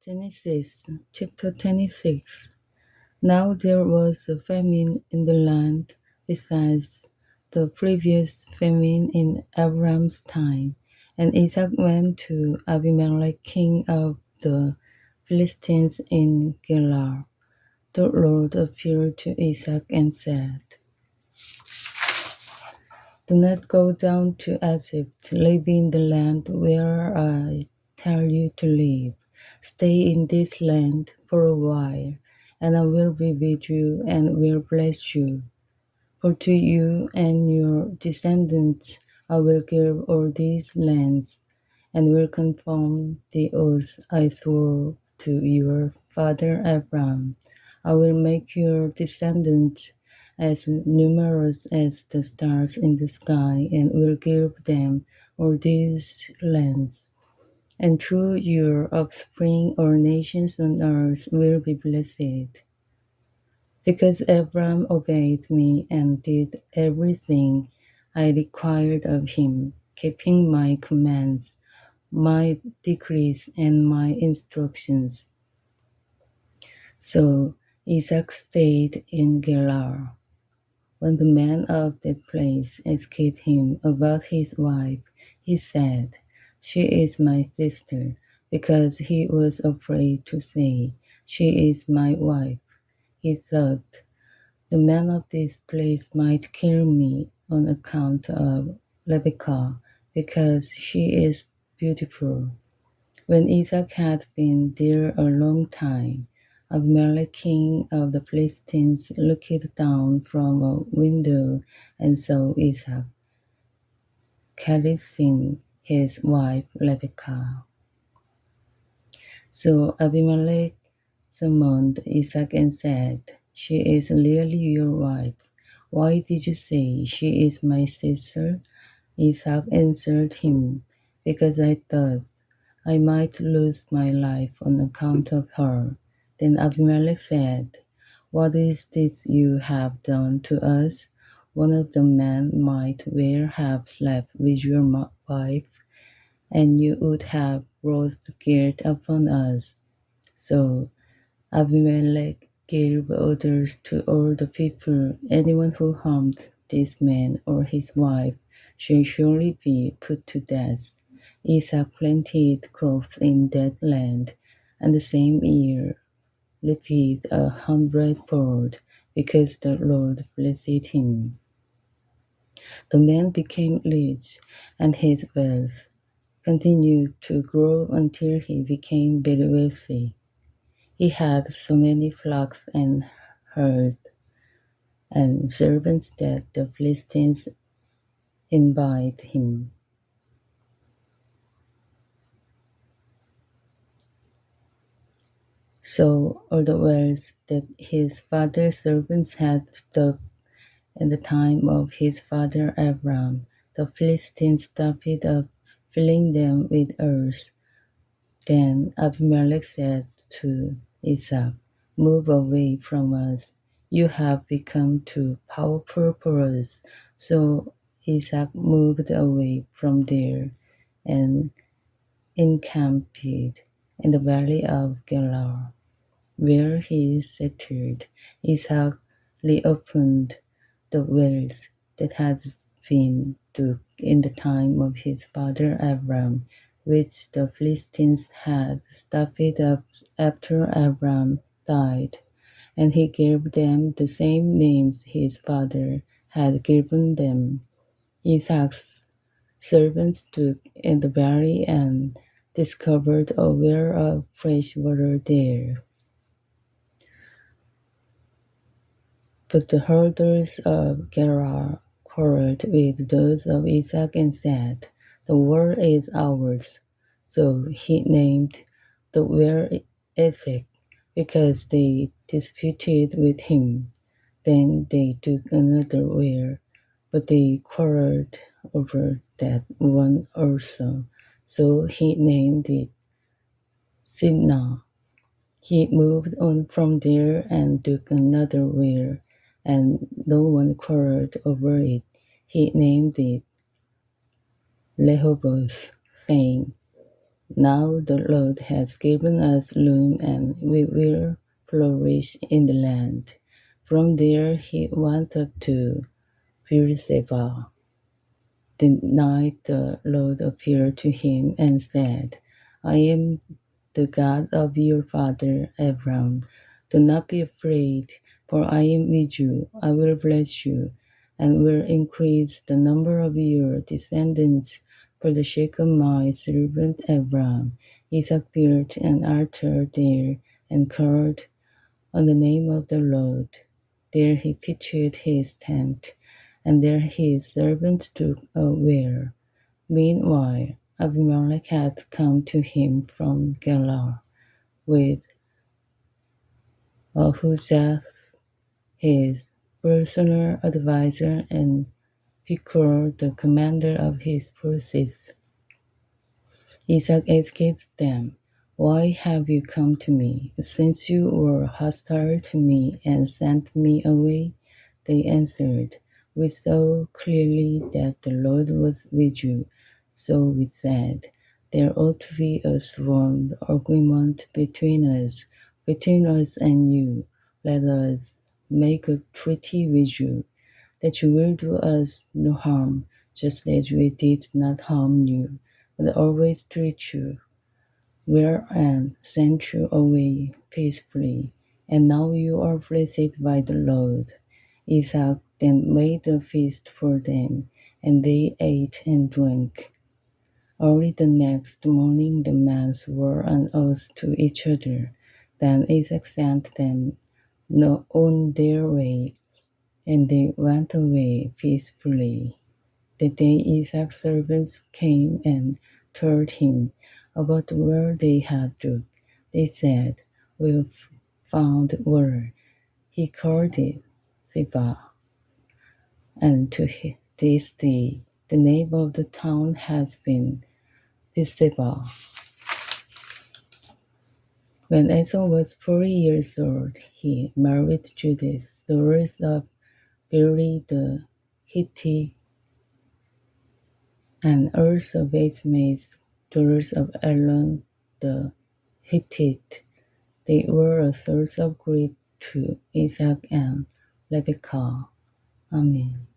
Genesis chapter 26. Now there was a famine in the land besides the previous famine in Abram's time. And Isaac went to Abimelech, king of the Philistines in Gerar. The Lord appeared to Isaac and said, Do not go down to Egypt, live in the land where I tell you to live. Stay in this land for a while, and I will be with you and will bless you. For to you and your descendants I will give all these lands, and will confirm the oath I swore to your father Abraham. I will make your descendants as numerous as the stars in the sky, and will give them all these lands. And through your offspring all nations on earth will be blessed. Because Abraham obeyed me and did everything I required of him, keeping my commands, my decrees, and my instructions. So Isaac stayed in Gerar. When the man of that place asked him about his wife, he said, She is my sister, because he was afraid to say, She is my wife. He thought, The man of this place might kill me on account of Rebekah, because she is beautiful. When Isaac had been there a long time, Abimelech, king of the Philistines, looked down from a window and saw Isaac caressing his wife Rebekah. So Abimelech summoned Isaac and said, She is really your wife. Why did you say, She is my sister? Isaac answered him, Because I thought I might lose my life on account of her. Then Abimelech said, What is this you have done to us? One of the men might well have slept with your wife, and you would have brought guilt upon us. So Abimelech gave orders to all the people, Anyone who harmed this man or his wife shall surely be put to death. Isaac planted crops in that land, and the same year reaped 100-fold, because the Lord blessed him. The man became rich, and his wealth continued to grow until he became very wealthy. He had so many flocks and herds and servants that the Philistines envied him. So all the wealth that his father's servants had dug in the time of his father Abram, the Philistines stopped up filling them with earth. Then Abimelech said to Isaac, Move away from us. You have become too powerful for us. So Isaac moved away from there and encamped in the valley of Gerar, where he settled. Isaac reopened the wells that had been dug in the time of his father Abram, which the Philistines had stopped up after Abram died, and he gave them the same names his father had given them. Isaac's servants dug in the valley and discovered a well of fresh water there. But the herders of Gerar quarreled with those of Isaac and said, The well is ours. So he named the well Esek, because they disputed with him. Then they took another well, but they quarreled over that one also. So he named it Sidnah. He moved on from there and took another well, and no one quarreled over it. He named it Rehoboth, saying, Now the Lord has given us room and we will flourish in the land. From there he went up to Beersheba. The night the Lord appeared to him and said, I am the God of your father Abraham. Do not be afraid, for I am with you. I will bless you and will increase the number of your descendants for the sake of my servant Abraham. Isaac built an altar there and called on the name of the Lord. There he pitched his tent, and there his servants took a well. Meanwhile, Abimelech had come to him from Gerar with Ahuzath, his personal adviser, and Phicol, the commander of his forces. Isaac asked them, Why have you come to me? Since you were hostile to me and sent me away, they answered, We saw clearly that the Lord was with you. So we said, There ought to be a sworn agreement between us and you. Let us make a treaty with you, that you will do us no harm, just as we did not harm you, but always treat you well and sent you away peacefully. And now you are blessed by the Lord. Isaac then made a feast for them, and they ate and drank. Early the next morning the men swore an oath to each other. Then Isaac sent them on their way, and they went away peacefully. The day Isaac's servants came and told him about where they had dug, they said, We've found where. He called it Ziba, and to this day the name of the town has been Beersheba. When Esau was 40 years old, he married Judith, daughter of Beeri the Hittite, and also Basemates, daughters of Elon the Hittite. They were a source of grief to Isaac and Rebekah. Amen.